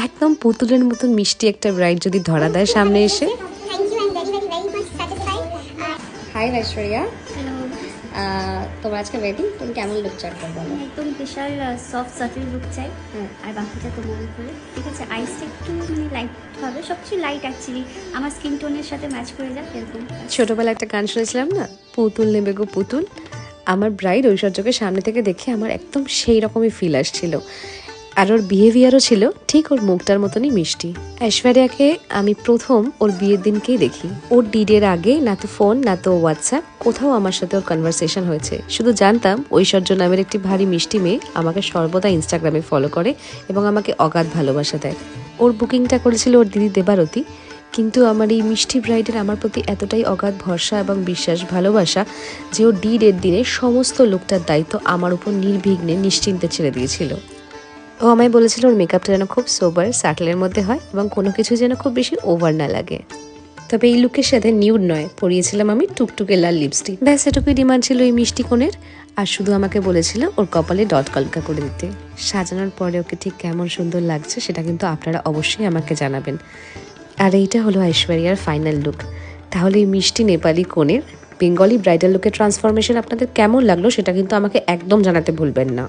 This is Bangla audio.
একদম পুতুলের মতন মিষ্টি একটা ব্রাইড যদি ধরা দেয় সামনে এসে। হাই ঐশ্বরিয়া, তোমার আজকে ওয়েডিং, তুমি কেমন লুক চাই বলো? একদম বিশাল সফট সাটেল লুক চাই, আর বাকিটা তোমার উপরে। ঠিক আছে, আইসটা একটু মানে লাইট হবে, সবকিছু লাইট অ্যাকচুয়ালি আমার স্কিন টোনের সাথে ম্যাচ করে যাক এরকম। ছোটবেলা একটা গান শুনেছিলাম না, পুতুল নেবে গো পুতুল। আমার ব্রাইড ঐশ্বর্যকে সামনে থেকে দেখে আমার একদম সেই রকমই ফিল আসছিল। আর ওর বিহেভিয়ারও ছিল ঠিক ওর মুখটার মতনই মিষ্টি। ঐশ্বরিয়াকে আমি প্রথম ওর বিয়ের দিনকেই দেখি। ওর ডিডের আগে না তো ফোন না তো হোয়াটসঅ্যাপ, কোথাও আমার সাথে ওর কনভারসেশন হয়েছে। শুধু জানতাম ঐশ্বর্য নামের একটি ভারী মিষ্টি মেয়ে আমাকে সর্বদা ইনস্টাগ্রামে ফলো করে এবং আমাকে অগাধ ভালোবাসা দেয়। ওর বুকিংটা করেছিল ওর দিদি দেবারতী, কিন্তু আমার এই মিষ্টি ব্রাইডের আমার প্রতি এতটাই অগাধ ভরসা এবং বিশ্বাস ভালোবাসা যে ওর ডিডের দিনে সমস্ত লোকটার দায়িত্ব আমার উপর নির্বিঘ্নে নিশ্চিন্তে ছেড়ে দিয়েছিল। ও আমায় বলেছিল ওর মেকআপটা যেন খুব সোবার স্যাটেলের মধ্যে হয় এবং কোনো কিছু যেন খুব বেশি ওভার না লাগে। তবে এই লুকের সাথে নিউড নয়, পরিয়েছিলাম আমি টুকটুকে লাল লিপস্টিক। ব্যাস এটুকুই ডিমান্ড ছিল এই মিষ্টি কোণের। আর শুধু আমাকে বলেছিল ওর কপালে ডট কলকা করে দিতে। সাজানোর পরে ওকে ঠিক কেমন সুন্দর লাগছে সেটা কিন্তু আপনারা অবশ্যই আমাকে জানাবেন। আর এইটা হলো ঐশ্বরিয়ার ফাইনাল লুক। তাহলে এই মিষ্টি নেপালি কোণের বেঙ্গলি ব্রাইডাল লুকের ট্রান্সফরমেশন আপনাদের কেমন লাগলো সেটা কিন্তু আমাকে একদম জানাতে ভুলবেন না।